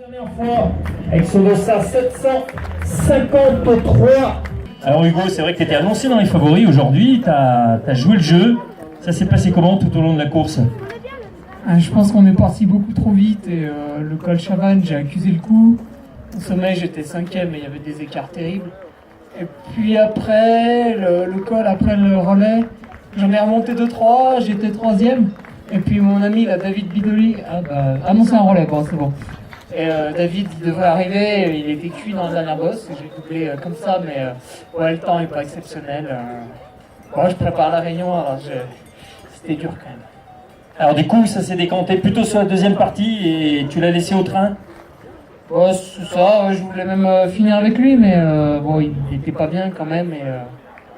Dernière fois, avec son dossard 753. Alors Hugo, c'est vrai que tu étais annoncé dans les favoris aujourd'hui, tu as joué le jeu. Ça s'est passé comment tout au long de la course? Je pense qu'on est parti beaucoup trop vite et le col Chavannes, j'ai accusé le coup. Au sommet, j'étais 5e et il y avait des écarts terribles. Et puis après, le col, après le relais, j'en ai remonté 2-3, j'étais 3e. Et puis mon ami, là, David Bidoli, c'est un relais, bon, c'est bon. Et David, il devrait arriver, il était cuit dans la dernière bosse, j'ai doublé comme ça, mais ouais, le temps n'est pas exceptionnel. Moi, je prépare la réunion, alors c'était dur quand même. Alors du coup, ça s'est décanté plutôt sur la deuxième partie et tu l'as laissé au train? Ouais, c'est ça, je voulais même finir avec lui, mais bon, il était pas bien quand même, et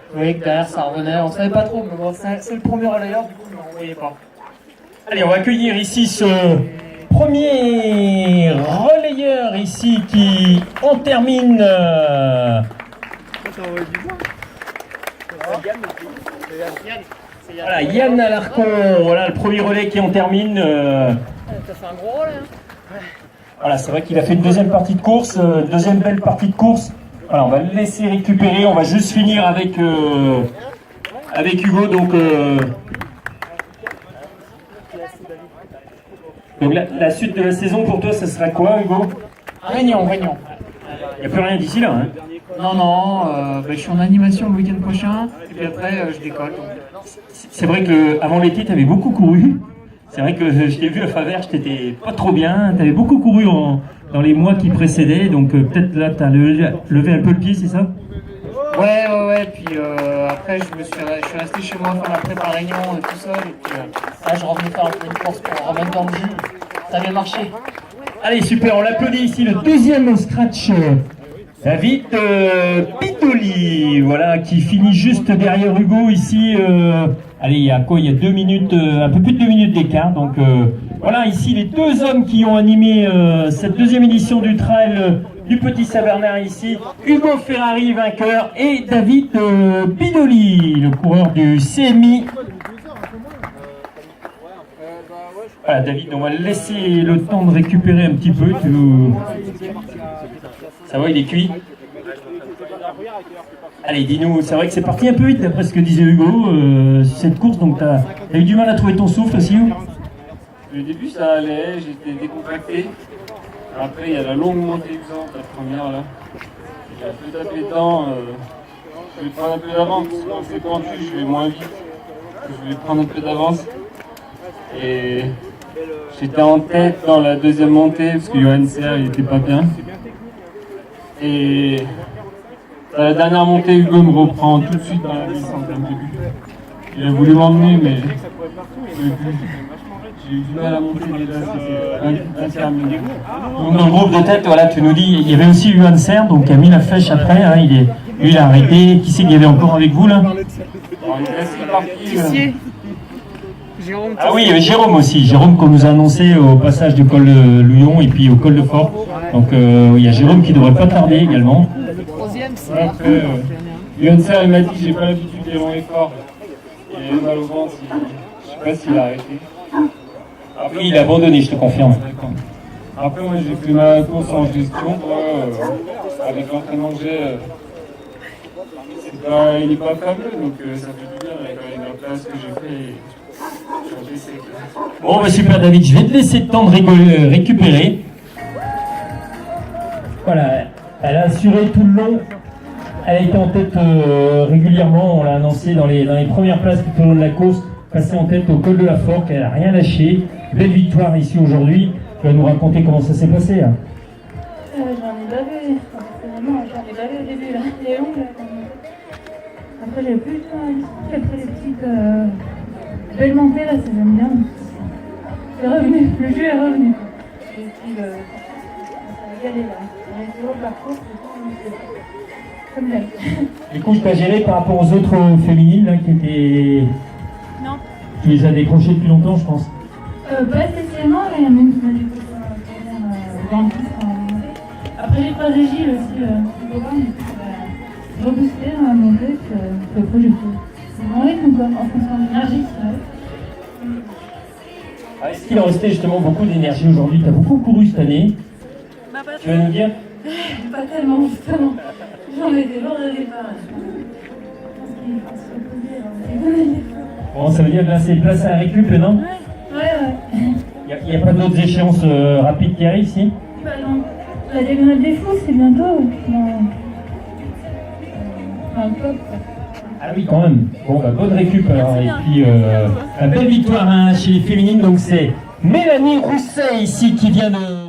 je voyais que derrière ça revenait, on savait pas trop, mais bon, c'est le premier relayeur, du coup, on voyait pas. Allez, on va accueillir ici ce premier relayeur ici qui en termine. Voilà, Yann Alarcon, voilà le premier relais qui en termine. Ça fait un gros relais, hein. Voilà, c'est vrai qu'il a fait une deuxième partie de course, deuxième belle partie de course. Voilà, on va le laisser récupérer, on va juste finir avec Hugo, donc la suite de la saison pour toi, ça sera quoi, Hugo? Réunion. Il n'y a plus rien d'ici là, hein? Non, je suis en animation le week-end prochain, et puis après, je décolle. C'est vrai qu'avant l'été, tu avais beaucoup couru. C'est vrai que je t'ai vu à Faverges, t'étais pas trop bien. Tu avais beaucoup couru dans les mois qui précédaient, donc peut-être là, tu as levé un peu le pied, c'est ça? Ouais, puis après, je suis resté chez moi faire la prépa réunion tout seul, et puis là, je revenais faire un peu une course pour remettre dans le jus. Ça avait marché. Allez, super, on l'applaudit ici, le deuxième au scratch. David Bidoli, voilà, qui finit juste derrière Hugo ici. Allez, il y a quoi? Il y a 2 minutes, un peu plus de 2 minutes d'écart. Donc voilà, ici les deux hommes qui ont animé cette deuxième édition du trail du Petit Saint-Bernard ici. Hugo Ferrari, vainqueur, et David Bidoli, le coureur du CMI. Voilà, David, on va laisser le temps de récupérer un petit peu. Ça va, il est cuit? Allez, dis-nous, c'est vrai que c'est parti un peu vite d'après ce que disait Hugo, cette course, donc tu as eu du mal à trouver ton souffle aussi, ou? Au début ça allait, j'étais décontracté. Après il y a la longue montée exempte, la première là. J'ai un peu tapé dedans, je vais prendre un peu d'avance, parce que quand c'est pentu je vais moins vite. Je voulais prendre un peu d'avance. Et j'étais en tête dans la deuxième montée, parce que Johan Serre il était pas bien. Et dans la dernière montée, Hugo me reprend tout de suite dans la descente au début. Il a voulu m'emmener, mais je pouvais plus. J'ai eu du mal à monter déjà, c'était interminable. Donc dans le groupe de tête, voilà, tu nous dis, il y avait aussi Johan Serre, donc qui a mis la flèche après, hein, lui il a arrêté. Qui c'est qu'il y avait encore avec vous là? Alors, il reste parti. Jérôme. Ah oui, il y avait Jérôme aussi, Jérôme qu'on nous a annoncé au passage du col de Luyon et puis au col de Fort. Donc il y a Jérôme qui ne devrait pas tarder également. Le troisième, c'est... Après, Johan Serre il m'a dit j'ai pas l'habitude des longs efforts. Il a eu mal au ventre, je sais pas s'il a arrêté. Après, il a abandonné, je te confirme. Après, moi j'ai fait ma course en gestion, avec l'entraînement que j'ai. Il n'est pas fameux, donc ça fait du bien avec la place que j'ai fait. Et changer. Bon, bah super David, je vais te laisser le temps de récupérer. Voilà, elle a assuré tout le long. Elle a été en tête régulièrement, on l'a annoncé dans les premières places tout au long de la course, passée en tête au col de la Forque, elle n'a rien lâché. Belle victoire ici aujourd'hui. Tu vas nous raconter comment ça s'est passé là. J'en ai bavé, personnellement, j'en ai bavé au début là, les longues là. Après j'ai plus de temps, après les petites belles montées là, ça j'aime bien. C'est revenu, le jeu est revenu. Et puis ça va y aller là. On est toujours par course, c'est comme d'hab. Du coup, tu as géré par rapport aux autres féminines là, qui étaient. Non. Tu les as décrochées depuis longtemps, je pense. Pas spécialement, mais il y en a une qui m'a dit que ça dans le piste quand on montait. Après j'ai croisé Gilles aussi, le copain, du coup, reboosté dans la montée, puis après j'ai fait. C'est mon rythme quoi, en fonction de l'énergie, c'est vrai. Est-ce qu'il en restait justement beaucoup d'énergie aujourd'hui? Tu as beaucoup couru cette année. Tu vas nous dire? Pas tellement, justement. J'en ai des jours de départ. Je pense qu'il faut se reposer. Bon, ça veut dire que là, c'est place à la récup, non? Ouais. Il n'y a pas d'autres échéances rapides qui arrivent, si? Bah non. La diagonale des fous, c'est bientôt. Dans le top, quoi. Ah oui, quand même. Bon, bah, bonne récup alors. Et puis, la belle victoire hein, chez les féminines. Donc, c'est Mélanie Rousset ici qui vient de...